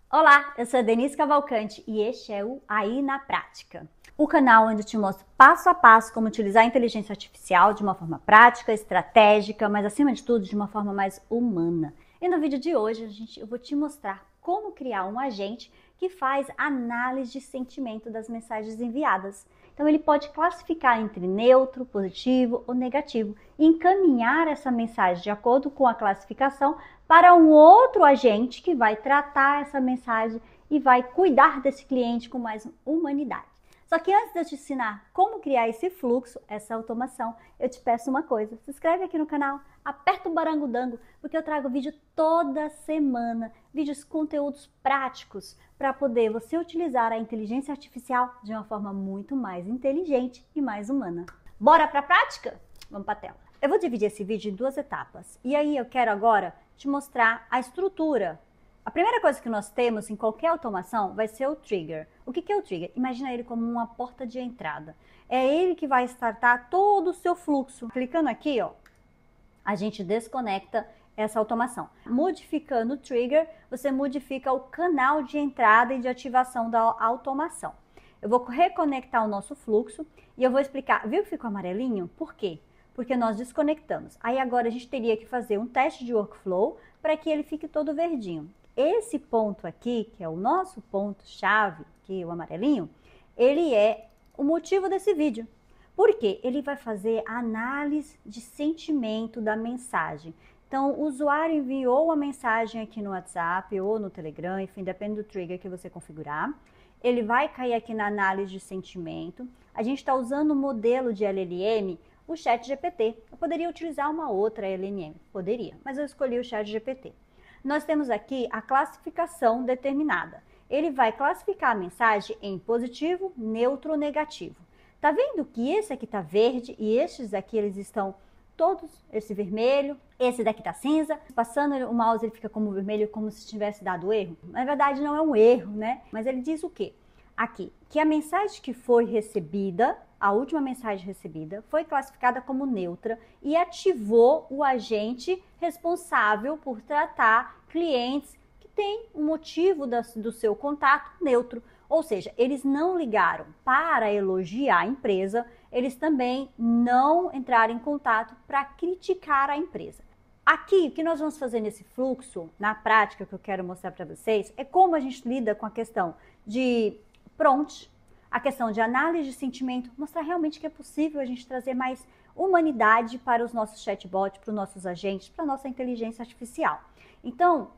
Olá, eu sou a Denise Cavalcante e este é o Aí na Prática, o canal onde eu te mostro passo a passo como utilizar a inteligência artificial de uma forma prática, estratégica, mas acima de tudo de uma forma mais humana. E no vídeo de hoje eu vou te mostrar como criar um agente que faz análise de sentimento das mensagens enviadas. Então ele pode classificar entre neutro, positivo ou negativo e encaminhar essa mensagem de acordo com a classificação para um outro agente que vai tratar essa mensagem e vai cuidar desse cliente com mais humanidade. Só que antes de eu te ensinar como criar esse fluxo, essa automação, eu te peço uma coisa. Se inscreve aqui no canal, aperta o barangodango, porque eu trago vídeo toda semana, vídeos, conteúdos práticos, para poder você utilizar a inteligência artificial de uma forma muito mais inteligente e mais humana. Bora para a prática? Vamos para a tela. Eu vou dividir esse vídeo em duas etapas. E aí eu quero agora te mostrar a estrutura. A primeira coisa que nós temos em qualquer automação vai ser o trigger. O que é o trigger? Imagina ele como uma porta de entrada. É ele que vai startar todo o seu fluxo. Clicando aqui, ó, a gente desconecta essa automação. Modificando o trigger, você modifica o canal de entrada e de ativação da automação. Eu vou reconectar o nosso fluxo e eu vou explicar. Viu que ficou amarelinho? Por quê? Porque nós desconectamos. Aí agora a gente teria que fazer um teste de workflow para que ele fique todo verdinho. Esse ponto aqui, que é o nosso ponto-chave, que é o amarelinho, ele é o motivo desse vídeo. Por quê? Ele vai fazer a análise de sentimento da mensagem. Então, o usuário enviou a mensagem aqui no WhatsApp ou no Telegram, enfim, depende do trigger que você configurar. Ele vai cair aqui na análise de sentimento. A gente está usando o modelo de LLM, o ChatGPT. Eu poderia utilizar uma outra LLM, poderia, mas eu escolhi o ChatGPT. Nós temos aqui a classificação determinada. Ele vai classificar a mensagem em positivo, neutro ou negativo. Tá vendo que esse aqui tá verde e estes aqui eles estão todos, esse vermelho, esse daqui tá cinza. Passando o mouse ele fica como vermelho, como se tivesse dado erro. Na verdade não é um erro, né? Mas ele diz o quê? Aqui, que a mensagem que foi recebida, a última mensagem recebida, foi classificada como neutra e ativou o agente responsável por tratar clientes que têm um motivo do seu contato neutro. Ou seja, eles não ligaram para elogiar a empresa, eles também não entraram em contato para criticar a empresa. Aqui, o que nós vamos fazer nesse fluxo, na prática que eu quero mostrar para vocês, é como a gente lida com a questão de prompt, a questão de análise de sentimento, mostrar realmente que é possível a gente trazer mais humanidade para os nossos chatbots, para os nossos agentes, para a nossa inteligência artificial. Então,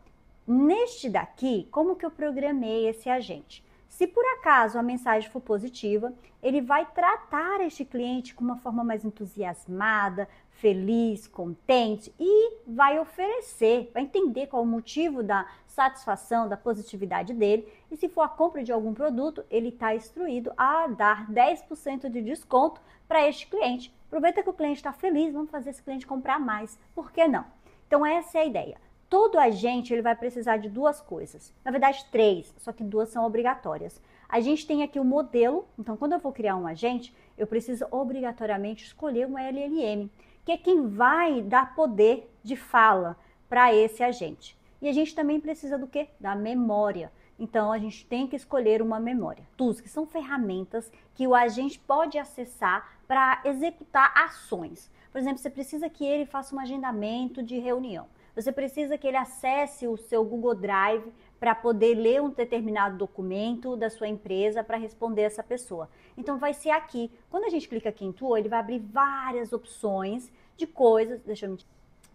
neste daqui, como que eu programei esse agente? Se por acaso a mensagem for positiva, ele vai tratar este cliente com uma forma mais entusiasmada, feliz, contente e vai oferecer, vai entender qual é o motivo da satisfação, da positividade dele. E se for a compra de algum produto, ele está instruído a dar 10% de desconto para este cliente. Aproveita que o cliente está feliz, vamos fazer esse cliente comprar mais. Por que não? Então essa é a ideia. Todo agente ele vai precisar de duas coisas, na verdade três, só que duas são obrigatórias. A gente tem aqui o modelo, então quando eu vou criar um agente, eu preciso obrigatoriamente escolher uma LLM, que é quem vai dar poder de fala para esse agente. E a gente também precisa do quê? Da memória. Então a gente tem que escolher uma memória. Tools, que são ferramentas que o agente pode acessar para executar ações. Por exemplo, você precisa que ele faça um agendamento de reunião. Você precisa que ele acesse o seu Google Drive para poder ler um determinado documento da sua empresa para responder essa pessoa. Então vai ser aqui. Quando a gente clica aqui em Tool, ele vai abrir várias opções de coisas. Deixa eu me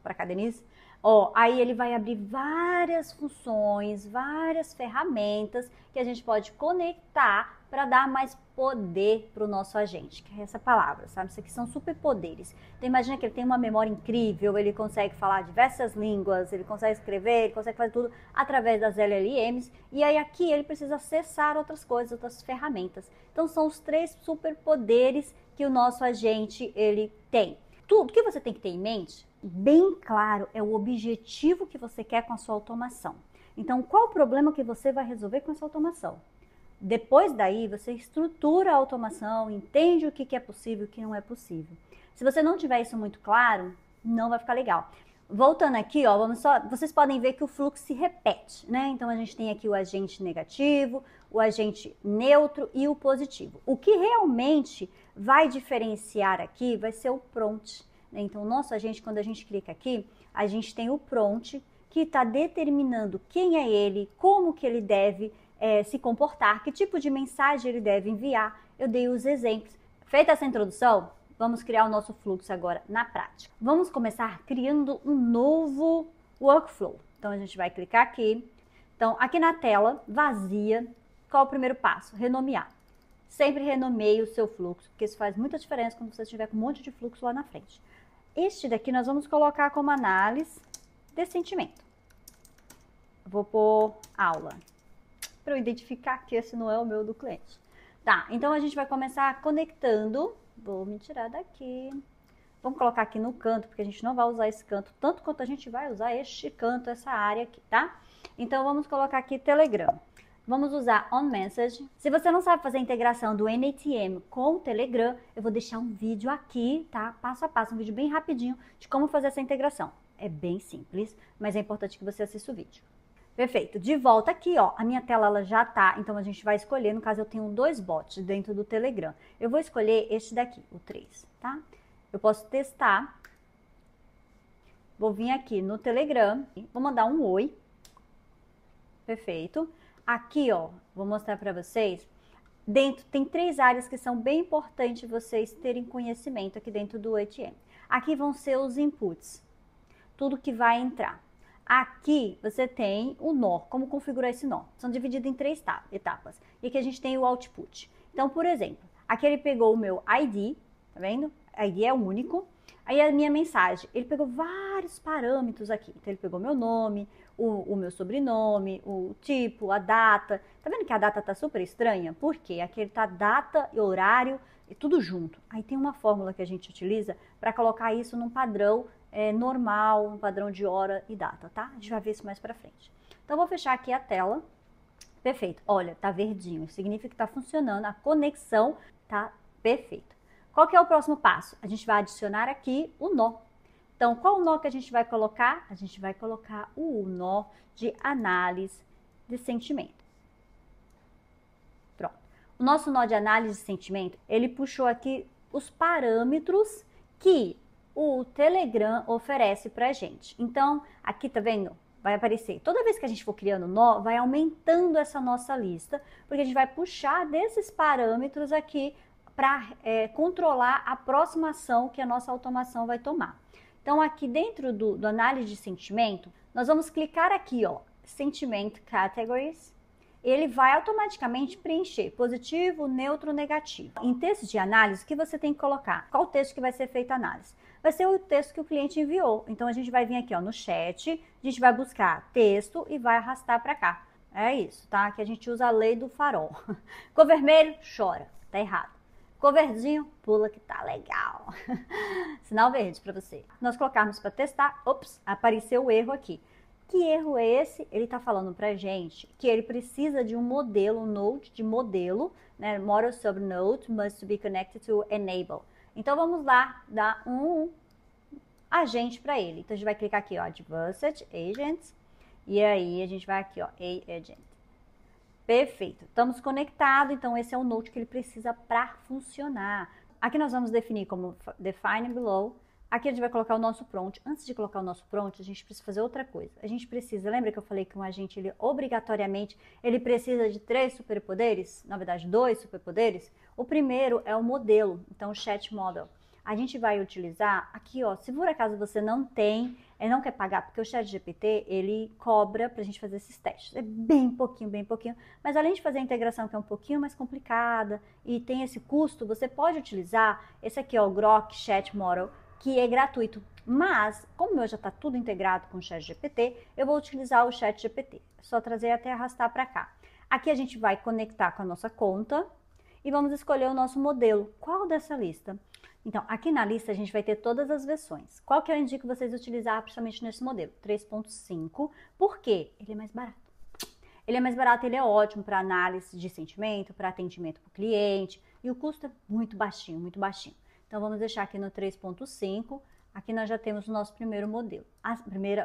para cá, Denise. Ó, aí ele vai abrir várias funções, várias ferramentas que a gente pode conectar para dar mais poder para o nosso agente, que é essa palavra, sabe? Isso aqui são superpoderes. Então imagina que ele tem uma memória incrível, ele consegue falar diversas línguas, ele consegue escrever, ele consegue fazer tudo através das LLMs, e aí aqui ele precisa acessar outras coisas, outras ferramentas. Então são os três superpoderes que o nosso agente ele tem. Tudo que você tem que ter em mente, bem claro, é o objetivo que você quer com a sua automação. Então, qual o problema que você vai resolver com essa automação? Depois daí, você estrutura a automação, entende o que é possível e o que não é possível. Se você não tiver isso muito claro, não vai ficar legal. Voltando aqui, ó, vocês podem ver que o fluxo se repete, né? Então a gente tem aqui o agente negativo, o agente neutro e o positivo. O que realmente vai diferenciar aqui vai ser o prompt, né? Então o nosso agente, quando a gente clica aqui, a gente tem o prompt que está determinando quem é ele, como que ele deve se comportar, que tipo de mensagem ele deve enviar. Eu dei os exemplos. Feita essa introdução, vamos criar o nosso fluxo agora na prática. Vamos começar criando um novo workflow. Então, a gente vai clicar aqui. Então, aqui na tela, vazia, qual é o primeiro passo? Renomear. Sempre renomeie o seu fluxo, porque isso faz muita diferença quando você estiver com um monte de fluxo lá na frente. Este daqui nós vamos colocar como análise de sentimento. Vou pôr aula, para eu identificar que esse não é o meu do cliente. Tá, então a gente vai começar conectando. Vou me tirar daqui. Vamos colocar aqui no canto, porque a gente não vai usar esse canto tanto quanto a gente vai usar este canto, essa área aqui, tá? Então vamos colocar aqui Telegram. Vamos usar OnMessage. Se você não sabe fazer a integração do NATM com o Telegram, eu vou deixar um vídeo aqui, tá? Passo a passo, um vídeo bem rapidinho de como fazer essa integração. É bem simples, mas é importante que você assista o vídeo. Perfeito, de volta aqui, ó, a minha tela ela já tá, então a gente vai escolher, no caso eu tenho 2 bots dentro do Telegram. Eu vou escolher este daqui, o 3, tá? Eu posso testar, vou vir aqui no Telegram, vou mandar um oi, perfeito. Aqui, ó, vou mostrar para vocês, dentro tem 3 áreas que são bem importantes vocês terem conhecimento aqui dentro do ATM. Aqui vão ser os inputs, tudo que vai entrar. Aqui você tem o nó, como configurar esse nó. São divididos em 3 etapas. E aqui a gente tem o output. Então, por exemplo, aqui ele pegou o meu ID, tá vendo? ID é único. Aí a minha mensagem, ele pegou vários parâmetros aqui. Então ele pegou meu nome, o meu sobrenome, o tipo, a data. Tá vendo que a data tá super estranha? Por quê? Aqui ele tá data e horário e tudo junto. Aí tem uma fórmula que a gente utiliza para colocar isso num padrão normal, um padrão de hora e data, tá? A gente vai ver isso mais pra frente. Então, vou fechar aqui a tela. Perfeito. Olha, tá verdinho. Significa que tá funcionando. A conexão tá perfeita. Qual que é o próximo passo? A gente vai adicionar aqui o nó. Então, qual o nó que a gente vai colocar? A gente vai colocar o nó de análise de sentimento. Pronto. O nosso nó de análise de sentimento, ele puxou aqui os parâmetros que o Telegram oferece pra gente. Então, aqui tá vendo? Vai aparecer. Toda vez que a gente for criando nó, vai aumentando essa nossa lista, porque a gente vai puxar desses parâmetros aqui para controlar a próxima ação que a nossa automação vai tomar. Então, aqui dentro do análise de sentimento, nós vamos clicar aqui, ó, Sentiment Categories. Ele vai automaticamente preencher positivo, neutro, negativo. Em texto de análise, o que você tem que colocar? Qual texto que vai ser feita a análise? Vai ser o texto que o cliente enviou. Então, a gente vai vir aqui, ó, no chat, a gente vai buscar texto e vai arrastar para cá. É isso, tá? Que a gente usa a lei do farol. Cor vermelho, chora. Tá errado. Cor verdinho, pula que tá legal. Sinal verde para você. Nós colocarmos para testar, ops, apareceu o erro aqui. Que erro é esse? Ele está falando para a gente que ele precisa de um modelo, um node de modelo, né? Model subnode must be connected to enable. Então, vamos lá dar um agente para ele. Então, a gente vai clicar aqui, ó, Advanced Agents, e aí a gente vai aqui, ó, Agent. Perfeito. Estamos conectados, então esse é o node que ele precisa para funcionar. Aqui nós vamos definir como Define Below. Aqui a gente vai colocar o nosso prompt. Antes de colocar o nosso prompt, a gente precisa fazer outra coisa. A gente precisa, lembra que eu falei que um agente, ele obrigatoriamente, ele precisa de 3 superpoderes? Na verdade, 2 superpoderes. O primeiro é o modelo, então o Chat Model. A gente vai utilizar aqui, ó, se por acaso você não tem, não quer pagar, porque o ChatGPT, ele cobra pra gente fazer esses testes. É bem pouquinho, mas além de fazer a integração que é um pouquinho mais complicada e tem esse custo, você pode utilizar esse aqui, ó, o Grok Chat Model, que é gratuito. Mas, como o meu já está tudo integrado com o ChatGPT, eu vou utilizar o ChatGPT. É só trazer até arrastar para cá. Aqui a gente vai conectar com a nossa conta e vamos escolher o nosso modelo. Qual dessa lista? Então, aqui na lista a gente vai ter todas as versões. Qual que eu indico vocês utilizar principalmente nesse modelo? 3.5. Por quê? Ele é mais barato. Ele é mais barato, ele é ótimo para análise de sentimento, para atendimento para o cliente. E o custo é muito baixinho, muito baixinho. Então, vamos deixar aqui no 3.5. Aqui nós já temos o nosso primeiro modelo,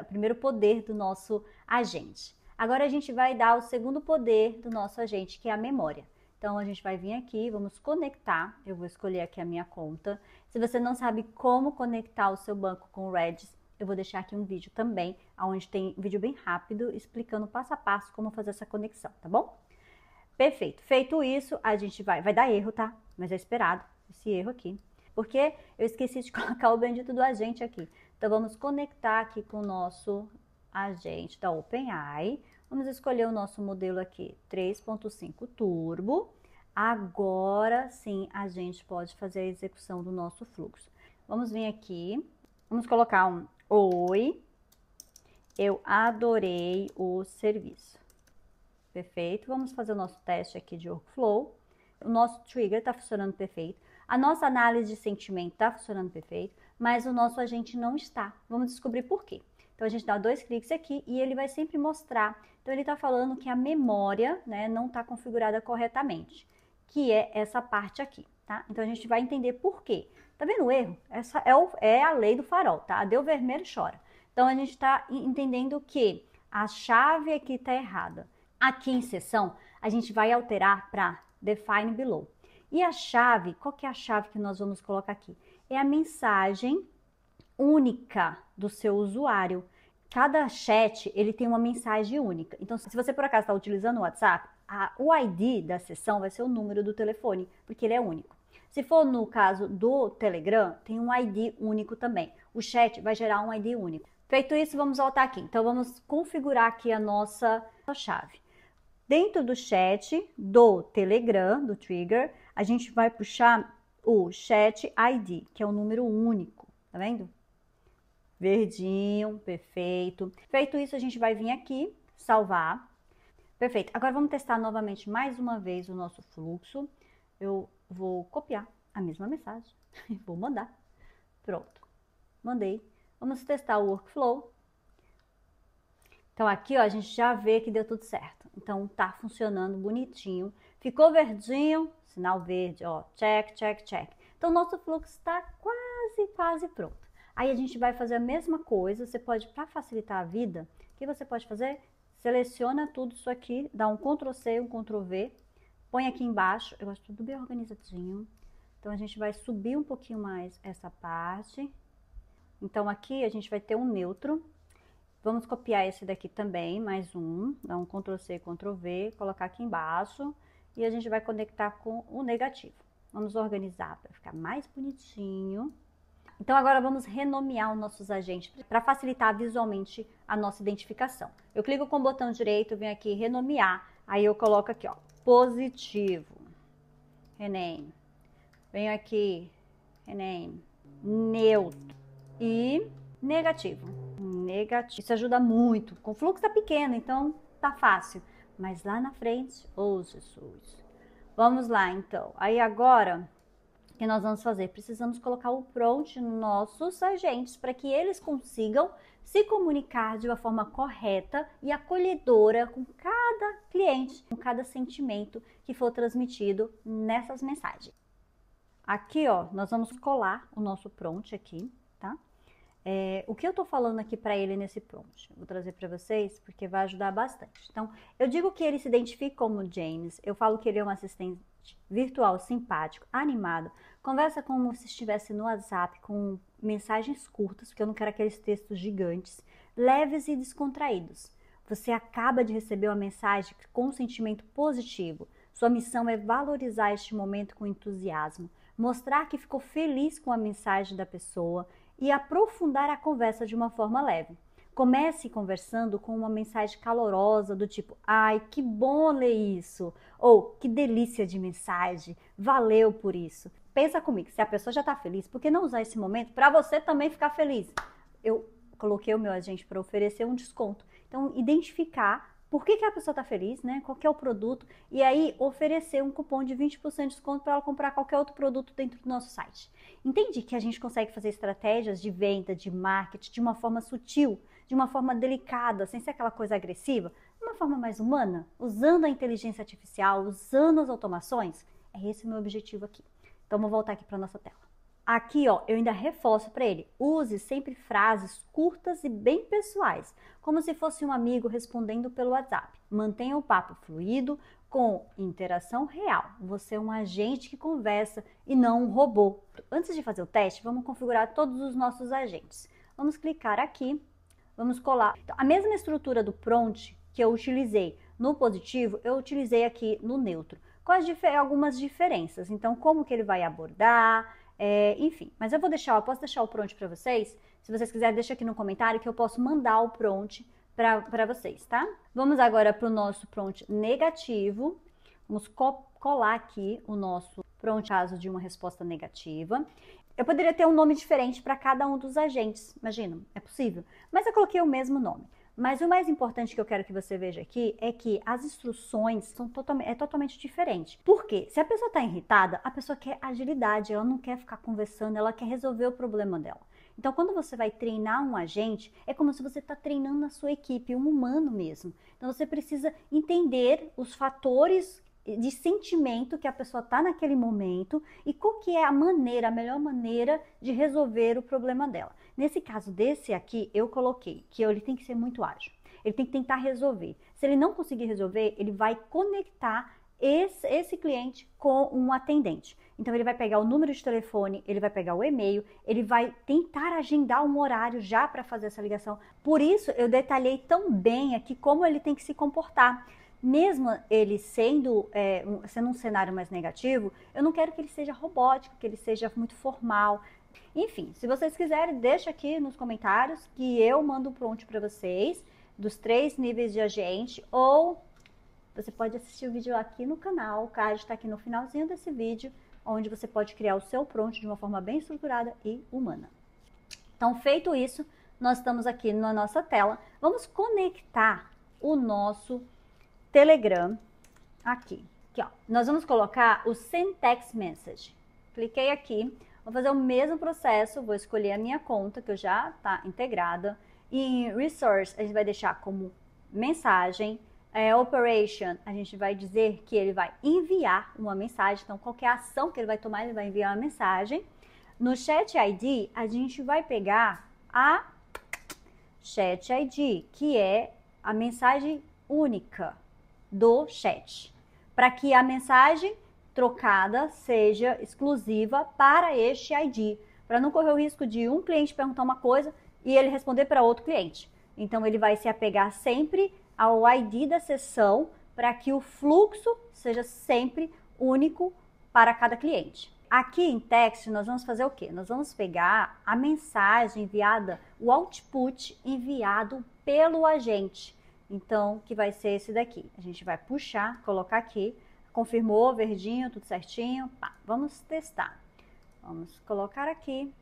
primeiro poder do nosso agente. Agora a gente vai dar o segundo poder do nosso agente, que é a memória. Então a gente vai vir aqui, vamos conectar, eu vou escolher aqui a minha conta. Se você não sabe como conectar o seu banco com o Redis, eu vou deixar aqui um vídeo também, onde tem um vídeo bem rápido, explicando passo a passo como fazer essa conexão, tá bom? Perfeito, feito isso, a gente vai dar erro, tá? Mas é esperado esse erro aqui. Porque eu esqueci de colocar o bendito do agente aqui. Então, vamos conectar aqui com o nosso agente da OpenAI. Vamos escolher o nosso modelo aqui, 3.5 Turbo. Agora sim, a gente pode fazer a execução do nosso fluxo. Vamos vir aqui, vamos colocar um oi, eu adorei o serviço. Perfeito, vamos fazer o nosso teste aqui de workflow. O nosso trigger está funcionando perfeito. A nossa análise de sentimento está funcionando perfeito, mas o nosso agente não está. Vamos descobrir por quê. Então, a gente dá 2 cliques aqui e ele vai sempre mostrar. Então, ele está falando que a memória, né, não está configurada corretamente, que é essa parte aqui, tá? Então, a gente vai entender por quê. Tá vendo o erro? Essa é a lei do farol, tá? Deu vermelho, chora. Então, a gente está entendendo que a chave aqui está errada. Aqui em seção, a gente vai alterar para define below. E a chave, qual que é a chave que nós vamos colocar aqui? É a mensagem única do seu usuário. Cada chat, ele tem uma mensagem única. Então, se você por acaso está utilizando o WhatsApp, o ID da sessão vai ser o número do telefone, porque ele é único. Se for no caso do Telegram, tem um ID único também. O chat vai gerar um ID único. Feito isso, vamos voltar aqui. Então, vamos configurar aqui a nossa chave. Dentro do chat do Telegram, do Trigger, a gente vai puxar o Chat ID, que é um número único, tá vendo? Verdinho, perfeito. Feito isso, a gente vai vir aqui, salvar. Perfeito. Agora vamos testar novamente mais uma vez o nosso fluxo. Eu vou copiar a mesma mensagem e vou mandar. Pronto. Mandei. Vamos testar o workflow. Então, aqui, ó, a gente já vê que deu tudo certo. Então, tá funcionando bonitinho. Ficou verdinho, sinal verde, ó, check, check, check. Então, nosso fluxo está quase pronto. Aí, a gente vai fazer a mesma coisa. Você pode, para facilitar a vida, o que você pode fazer? Seleciona tudo isso aqui, dá um Ctrl+C, um Ctrl+V, põe aqui embaixo. Eu gosto tudo bem organizadinho. Então, a gente vai subir um pouquinho mais essa parte. Então, aqui, a gente vai ter um neutro. Vamos copiar esse daqui também, mais um, dá um Ctrl+C, Ctrl+V, colocar aqui embaixo e a gente vai conectar com o negativo. Vamos organizar para ficar mais bonitinho. Então agora vamos renomear os nossos agentes para facilitar visualmente a nossa identificação. Eu clico com o botão direito, venho aqui renomear, aí eu coloco aqui, ó, positivo, rename. Venho aqui, rename, neutro e negativo. Negativo. Isso ajuda muito. Com o fluxo tá pequeno, então tá fácil. Mas lá na frente, oh Jesus. Vamos lá, então. Aí agora, o que nós vamos fazer? Precisamos colocar o prompt nos nossos agentes para que eles consigam se comunicar de uma forma correta e acolhedora com cada cliente, com cada sentimento que for transmitido nessas mensagens. Aqui, ó, nós vamos colar o nosso prompt aqui, tá? O que eu tô falando aqui para ele nesse prompt? Eu vou trazer para vocês porque vai ajudar bastante. Então, eu digo que ele se identifica como James, eu falo que ele é um assistente virtual simpático, animado, conversa como se estivesse no WhatsApp com mensagens curtas, porque eu não quero aqueles textos gigantes, leves e descontraídos. Você acaba de receber uma mensagem com um sentimento positivo. Sua missão é valorizar este momento com entusiasmo, mostrar que ficou feliz com a mensagem da pessoa e aprofundar a conversa de uma forma leve. Comece conversando com uma mensagem calorosa do tipo, ai, que bom ler isso, ou que delícia de mensagem, valeu por isso. Pensa comigo, se a pessoa já está feliz, por que não usar esse momento para você também ficar feliz? Eu coloquei o meu agente para oferecer um desconto. Então, identificar por que a pessoa está feliz, né? Qual que é o produto, e aí oferecer um cupom de 20% de desconto para ela comprar qualquer outro produto dentro do nosso site. Entende que a gente consegue fazer estratégias de venda, de marketing, de uma forma sutil, de uma forma delicada, sem ser aquela coisa agressiva, de uma forma mais humana, usando a inteligência artificial, usando as automações? É esse o meu objetivo aqui. Então, vou voltar aqui para a nossa tela. Aqui, ó, eu ainda reforço para ele. Use sempre frases curtas e bem pessoais, como se fosse um amigo respondendo pelo WhatsApp. Mantenha o papo fluido, com interação real. Você é um agente que conversa e não um robô. Antes de fazer o teste, vamos configurar todos os nossos agentes. Vamos clicar aqui, vamos colar. Então, a mesma estrutura do prompt que eu utilizei no positivo, eu utilizei aqui no neutro, com algumas diferenças. Então, como que ele vai abordar, enfim. Mas eu posso deixar o prompt para vocês. Se vocês quiserem, deixa aqui no comentário que eu posso mandar o prompt para vocês, tá? Vamos agora para o nosso prompt negativo. Vamos colar aqui o nosso prompt caso de uma resposta negativa. Eu poderia ter um nome diferente para cada um dos agentes, imagina, é possível. Mas eu coloquei o mesmo nome. Mas o mais importante que eu quero que você veja aqui é que as instruções são totalmente diferentes. Por quê? Se a pessoa está irritada, a pessoa quer agilidade, ela não quer ficar conversando, ela quer resolver o problema dela. Então, quando você vai treinar um agente, é como se você está treinando a sua equipe, um humano mesmo. Então, você precisa entender os fatores de sentimento que a pessoa está naquele momento e qual que é a melhor maneira de resolver o problema dela. Nesse caso desse aqui, eu coloquei que ele tem que ser muito ágil. Ele tem que tentar resolver. Se ele não conseguir resolver, ele vai conectar esse cliente com um atendente. Então, ele vai pegar o número de telefone, ele vai pegar o e-mail, ele vai tentar agendar um horário já para fazer essa ligação. Por isso, eu detalhei tão bem aqui como ele tem que se comportar. Mesmo ele sendo um cenário mais negativo, eu não quero que ele seja robótico, que ele seja muito formal. Enfim, se vocês quiserem, deixa aqui nos comentários que eu mando um prompt para vocês dos 3 níveis de agente, ou você pode assistir o vídeo aqui no canal, o card está aqui no finalzinho desse vídeo, onde você pode criar o seu prompt de uma forma bem estruturada e humana. Então, feito isso, nós estamos aqui na nossa tela. Vamos conectar o nosso Telegram aqui, ó. Nós vamos colocar o Send Text Message. Cliquei aqui, vou fazer o mesmo processo, vou escolher a minha conta, que já está integrada. E em Resource, a gente vai deixar como mensagem. Operation, a gente vai dizer que ele vai enviar uma mensagem. Então, qualquer ação que ele vai tomar, ele vai enviar uma mensagem. No Chat ID, a gente vai pegar a Chat ID, que é a mensagem única do chat, para que a mensagem trocada seja exclusiva para este ID, para não correr o risco de um cliente perguntar uma coisa e ele responder para outro cliente. Então, ele vai se apegar sempre ao ID da sessão para que o fluxo seja sempre único para cada cliente. Aqui em text, nós vamos fazer o quê? Nós vamos pegar a mensagem enviada, o output enviado pelo agente. Então, que vai ser esse daqui. A gente vai puxar, colocar aqui, confirmou, verdinho, tudo certinho. Pá, vamos testar. Vamos colocar aqui.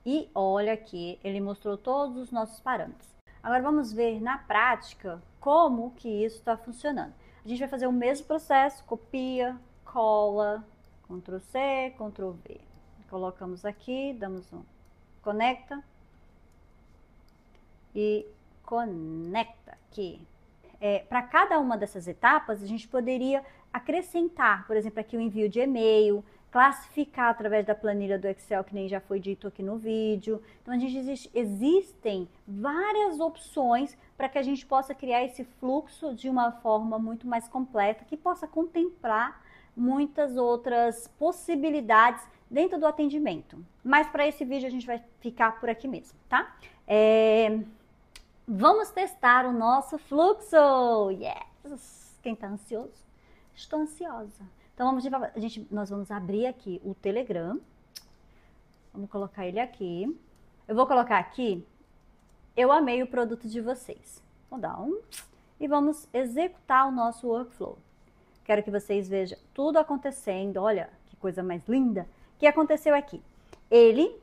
E olha aqui, ele mostrou todos os nossos parâmetros. Agora vamos ver na prática como que isso está funcionando. A gente vai fazer o mesmo processo, copia, cola, Ctrl C, Ctrl V. Colocamos aqui, damos um conecta e conecta aqui. Para cada uma dessas etapas, a gente poderia acrescentar, por exemplo, aqui o envio de e-mail, classificar através da planilha do Excel, que nem já foi dito aqui no vídeo. Então, existem várias opções para que a gente possa criar esse fluxo de uma forma muito mais completa, que possa contemplar muitas outras possibilidades dentro do atendimento. Mas para esse vídeo a gente vai ficar por aqui mesmo, tá? Vamos testar o nosso fluxo! Yes! Quem está ansioso? Estou ansiosa. Então, nós vamos abrir aqui o Telegram. Vamos colocar ele aqui. Eu vou colocar aqui, eu amei o produto de vocês. Vou dar e vamos executar o nosso workflow. Quero que vocês vejam tudo acontecendo. Olha, que coisa mais linda. O que aconteceu aqui? Ele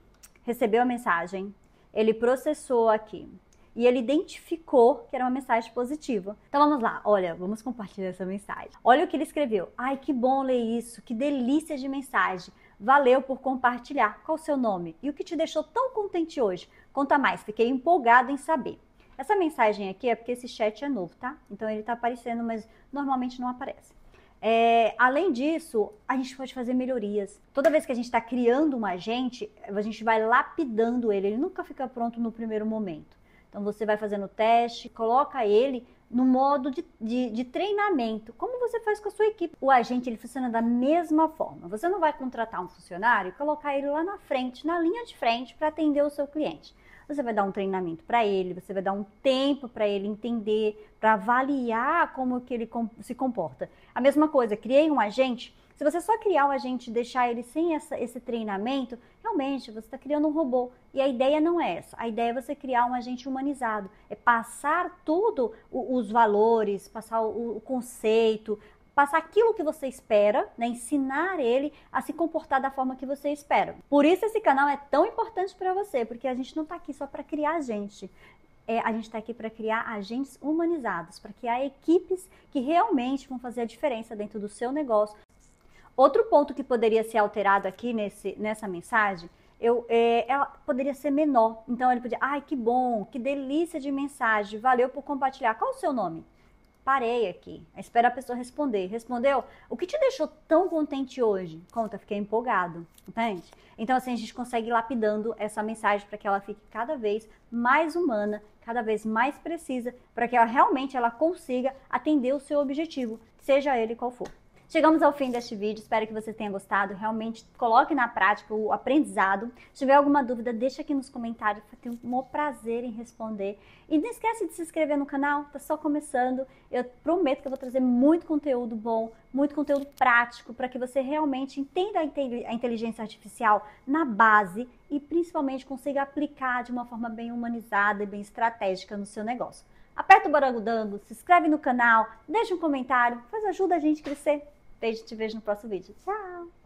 recebeu a mensagem, ele processou aqui. E ele identificou que era uma mensagem positiva. Então vamos lá, olha, vamos compartilhar essa mensagem. Olha o que ele escreveu. Ai, que bom ler isso, que delícia de mensagem. Valeu por compartilhar. Qual o seu nome? E o que te deixou tão contente hoje? Conta mais, fiquei empolgado em saber. Essa mensagem aqui é porque esse chat é novo, tá? Então ele tá aparecendo, mas normalmente não aparece. Além disso, a gente pode fazer melhorias. Toda vez que a gente está criando um agente, a gente vai lapidando ele nunca fica pronto no primeiro momento. Então você vai fazendo o teste, coloca ele no modo de treinamento, como você faz com a sua equipe. O agente ele funciona da mesma forma. Você não vai contratar um funcionário e colocar ele lá na frente, na linha de frente, para atender o seu cliente. Você vai dar um treinamento para ele, você vai dar um tempo para ele entender, para avaliar como que ele se comporta. A mesma coisa, criei um agente. Se você só criar o agente e deixar ele sem esse treinamento, realmente você está criando um robô. E a ideia não é essa. A ideia é você criar um agente humanizado. É passar tudo, os valores, passar o conceito, passar aquilo que você espera, né? Ensinar ele a se comportar da forma que você espera. Por isso esse canal é tão importante para você, porque a gente não está aqui só para criar gente. A gente está aqui para criar agentes humanizados, para criar equipes que realmente vão fazer a diferença dentro do seu negócio. Outro ponto que poderia ser alterado aqui nessa mensagem, ela poderia ser menor. Então ele podia, ai que bom, que delícia de mensagem, valeu por compartilhar. Qual o seu nome? Parei aqui, espera a pessoa responder. Respondeu? O que te deixou tão contente hoje? Conta, fiquei empolgado, entende? Então assim a gente consegue ir lapidando essa mensagem para que ela fique cada vez mais humana, cada vez mais precisa, para que ela realmente consiga atender o seu objetivo, seja ele qual for. Chegamos ao fim deste vídeo, espero que você tenha gostado, realmente coloque na prática o aprendizado. Se tiver alguma dúvida, deixa aqui nos comentários, eu tenho um maior prazer em responder. E não esquece de se inscrever no canal, tá só começando. Eu prometo que eu vou trazer muito conteúdo bom, muito conteúdo prático, para que você realmente entenda a inteligência artificial na base e principalmente consiga aplicar de uma forma bem humanizada e bem estratégica no seu negócio. Aperta o baragudango, se inscreve no canal, deixa um comentário, ajuda a gente a crescer. Beijo, te vejo no próximo vídeo. Tchau!